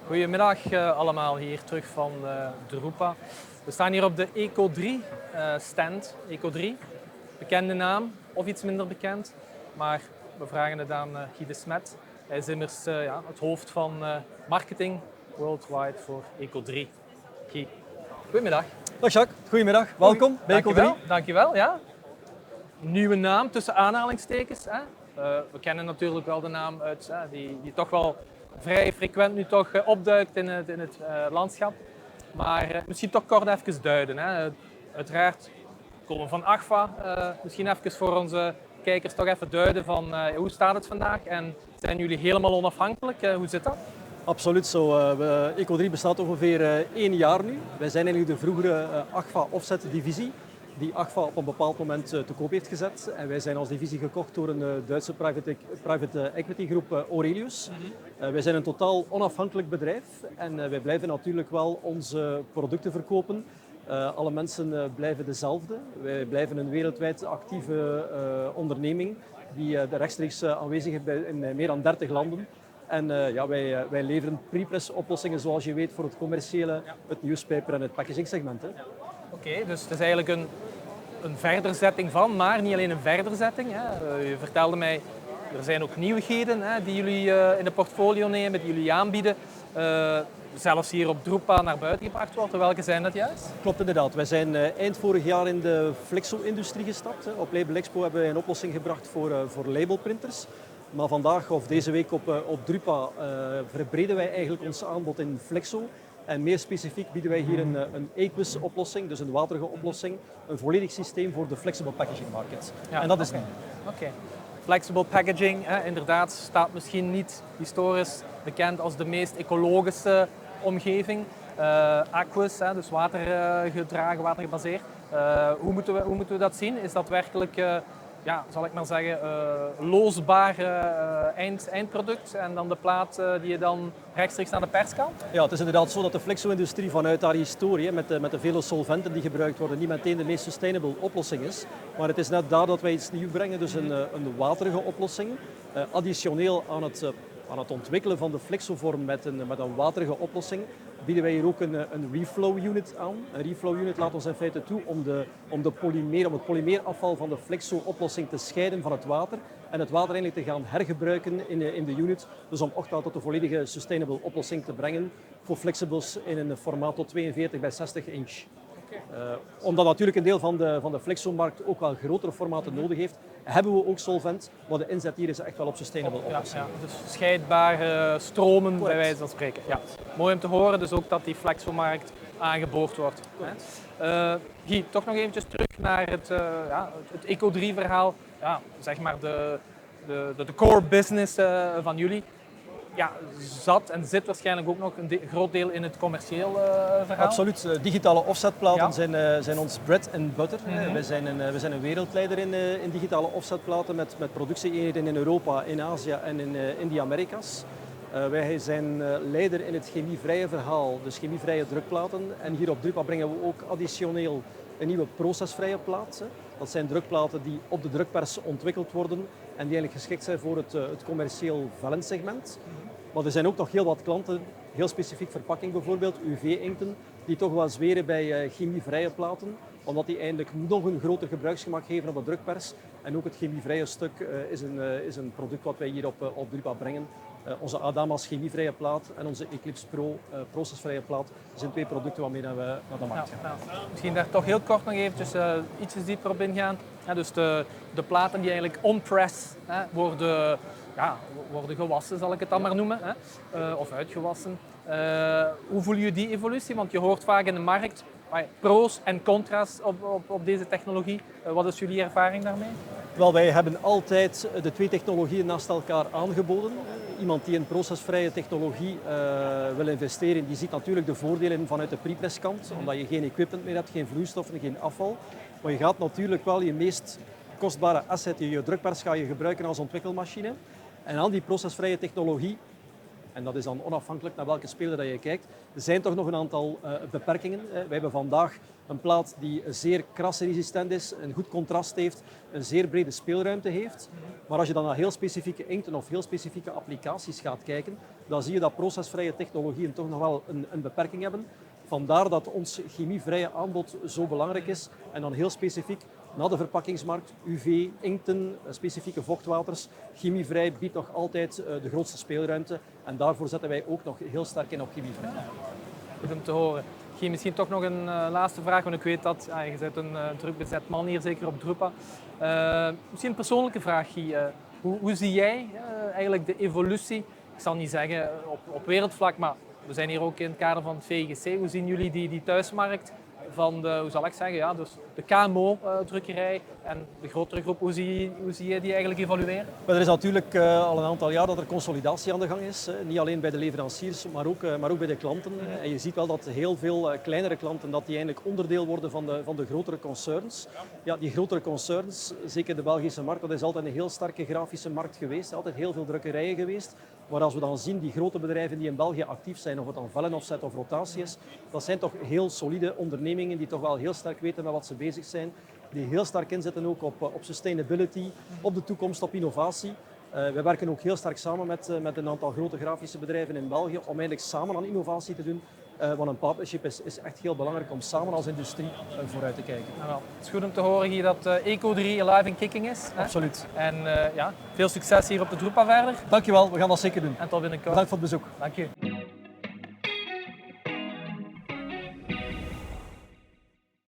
Goedemiddag allemaal, hier terug van Drupa. We staan hier op de Eco3 stand. Eco3, bekende naam of iets minder bekend. Maar we vragen het aan Guy de Smet. Hij is immers het hoofd van marketing worldwide voor Eco3. Guy, goedemiddag. Dag Jacques, goedemiddag. Welkom bij Eco3. Dankjewel, ja. Nieuwe naam tussen aanhalingstekens. Hè? We kennen natuurlijk wel de naam uit, die toch wel vrij frequent nu toch opduikt in het landschap. Maar misschien toch kort even duiden. Hè. Uiteraard komen we van Agfa. Misschien even voor onze kijkers toch even duiden van hoe staat het vandaag en zijn jullie helemaal onafhankelijk? Hoe zit dat? Absoluut zo. Eco3 bestaat ongeveer 1 jaar nu. Wij zijn eigenlijk de vroegere Agfa Offset divisie die Agfa op een bepaald moment te koop heeft gezet. En wij zijn als divisie gekocht door een Duitse private equity groep Aurelius. Wij zijn een totaal onafhankelijk bedrijf en wij blijven natuurlijk wel onze producten verkopen. Alle mensen blijven dezelfde. Wij blijven een wereldwijd actieve onderneming die rechtstreeks aanwezig is in meer dan 30 landen. En wij leveren pre-press oplossingen zoals je weet voor het commerciële, het newspaper en het packaging segment. Oké, dus het is eigenlijk een verderzetting van, maar niet alleen een verderzetting. Hè. Je vertelde mij, er zijn ook nieuwigheden die jullie in de portfolio nemen, die jullie aanbieden. Zelfs hier op Drupa naar buiten gebracht worden. Welke zijn dat juist? Klopt inderdaad. Wij zijn eind vorig jaar in de flexo-industrie gestapt. Op Label Expo hebben wij een oplossing gebracht voor labelprinters. Maar vandaag of deze week op Drupa verbreden wij eigenlijk ons aanbod in flexo. En meer specifiek bieden wij hier een Aqueous oplossing, dus een waterige oplossing. Een volledig systeem voor de flexible packaging market. Ja, en dat is Oké. Flexible packaging, inderdaad, staat misschien niet historisch bekend als de meest ecologische omgeving. Aqueous, dus watergedragen, watergebaseerd. Hoe moeten we dat zien? Is dat werkelijk, zal ik maar zeggen, loosbaar eindproduct en dan de plaat die je dan rechtstreeks naar de pers kan? Ja, het is inderdaad zo dat de flexo-industrie vanuit haar historie, met de vele solventen die gebruikt worden, niet meteen de meest sustainable oplossing is. Maar het is net daar dat wij iets nieuws brengen, dus een waterige oplossing. Additioneel aan het ontwikkelen van de flexovorm met een waterige oplossing, bieden wij hier ook een reflow unit aan. Een reflow unit laat ons in feite toe om het polymeerafval van de flexo-oplossing te scheiden van het water en het water eigenlijk te gaan hergebruiken in de unit. Dus om ook tot een volledige sustainable oplossing te brengen voor flexibles in een formaat tot 42 bij 60 inch. Omdat natuurlijk een deel van de flexo-markt ook wel grotere formaten nodig heeft, hebben we ook solvent, maar de inzet hier is echt wel op sustainable oplossing. Ja, dus scheidbare stromen. Correct. Bij wijze van spreken. Ja. Mooi om te horen, dus ook dat die flexo-markt aangeboord wordt. Guy, toch nog eventjes terug naar het Eco3-verhaal. Ja, zeg maar de core business van jullie. Ja, zat en zit waarschijnlijk ook nog een groot deel in het commercieel verhaal. Absoluut. Digitale offsetplaten zijn ons bread and butter. We zijn een wereldleider in digitale offsetplaten met productieeenheden in Europa, in Azië en in de Amerika's. Wij zijn leider in het chemievrije verhaal, dus chemievrije drukplaten. En hier op Drupa brengen we ook additioneel een nieuwe procesvrije plaat. Dat zijn drukplaten die op de drukpers ontwikkeld worden en die eigenlijk geschikt zijn voor het commercieel vellensegment. Maar er zijn ook nog heel wat klanten, heel specifiek verpakking bijvoorbeeld, UV-inkten, die toch wel zweren bij chemievrije platen, omdat die eigenlijk nog een groter gebruiksgemak geven op de drukpers. En ook het chemievrije stuk is een product wat wij hier op Drupa brengen. Onze Adamas chemievrije plaat en onze Eclipse Pro procesvrije plaat zijn 2 producten waarmee we naar de markt gaan. Misschien daar toch heel kort nog eventjes ietsjes dieper op ingaan. Dus de platen die eigenlijk on-press worden gewassen, zal ik het dan maar noemen, of uitgewassen. Hoe voel je die evolutie? Want je hoort vaak in de markt pro's en contra's op deze technologie. Wat is jullie ervaring daarmee? Wel, wij hebben altijd de 2 technologieën naast elkaar aangeboden. Iemand die in procesvrije technologie wil investeren, die ziet natuurlijk de voordelen vanuit de pre-presskant, omdat je geen equipment meer hebt, geen vloeistoffen, geen afval. Maar je gaat natuurlijk wel je meest kostbare asset, je drukpers, ga je gebruiken als ontwikkelmachine. En aan die procesvrije technologie En dat is dan onafhankelijk naar welke speler dat je kijkt. Er zijn toch nog een aantal beperkingen. Wij hebben vandaag een plaat die zeer krasresistent is, een goed contrast heeft, een zeer brede speelruimte heeft. Maar als je dan naar heel specifieke inkten of heel specifieke applicaties gaat kijken, dan zie je dat procesvrije technologieën toch nog wel een beperking hebben. Vandaar dat ons chemievrije aanbod zo belangrijk is. En dan heel specifiek naar de verpakkingsmarkt, UV, inkten, specifieke vochtwaters. Chemievrij biedt nog altijd de grootste speelruimte. En daarvoor zetten wij ook nog heel sterk in op chemievrij. Goed om te horen. Guy, misschien toch nog een laatste vraag, want ik weet dat je bent een druk bezet man hier, zeker op Drupa. Misschien een persoonlijke vraag, Guy. Hoe zie jij eigenlijk de evolutie, ik zal niet zeggen op wereldvlak, maar we zijn hier ook in het kader van het VGC. Hoe zien jullie die thuismarkt van de, hoe zal ik zeggen, ja, dus de KMO-drukkerij en de grotere groep, hoe zie je die eigenlijk evolueren? Maar er is natuurlijk al een aantal jaar dat er consolidatie aan de gang is. Niet alleen bij de leveranciers, maar ook bij de klanten. En je ziet wel dat heel veel kleinere klanten dat die eigenlijk onderdeel worden van de grotere concerns. Ja, die grotere concerns, zeker de Belgische markt, dat is altijd een heel sterke grafische markt geweest. Altijd heel veel drukkerijen geweest. Maar als we dan zien, die grote bedrijven die in België actief zijn, of het dan vellen-offset of rotatie is, dat zijn toch heel solide ondernemingen die toch wel heel sterk weten met wat ze bezig zijn. Die heel sterk inzetten ook op sustainability, op de toekomst, op innovatie. We werken ook heel sterk samen met een aantal grote grafische bedrijven in België om eigenlijk samen aan innovatie te doen. Want een partnership is echt heel belangrijk om samen als industrie vooruit te kijken. Nou, het is goed om te horen hier dat Eco3 live in kicking is. Hè? Absoluut. En ja, veel succes hier op de Drupa verder. Dankjewel, we gaan dat zeker doen. En tot binnenkort. Bedankt voor het bezoek. Dank je.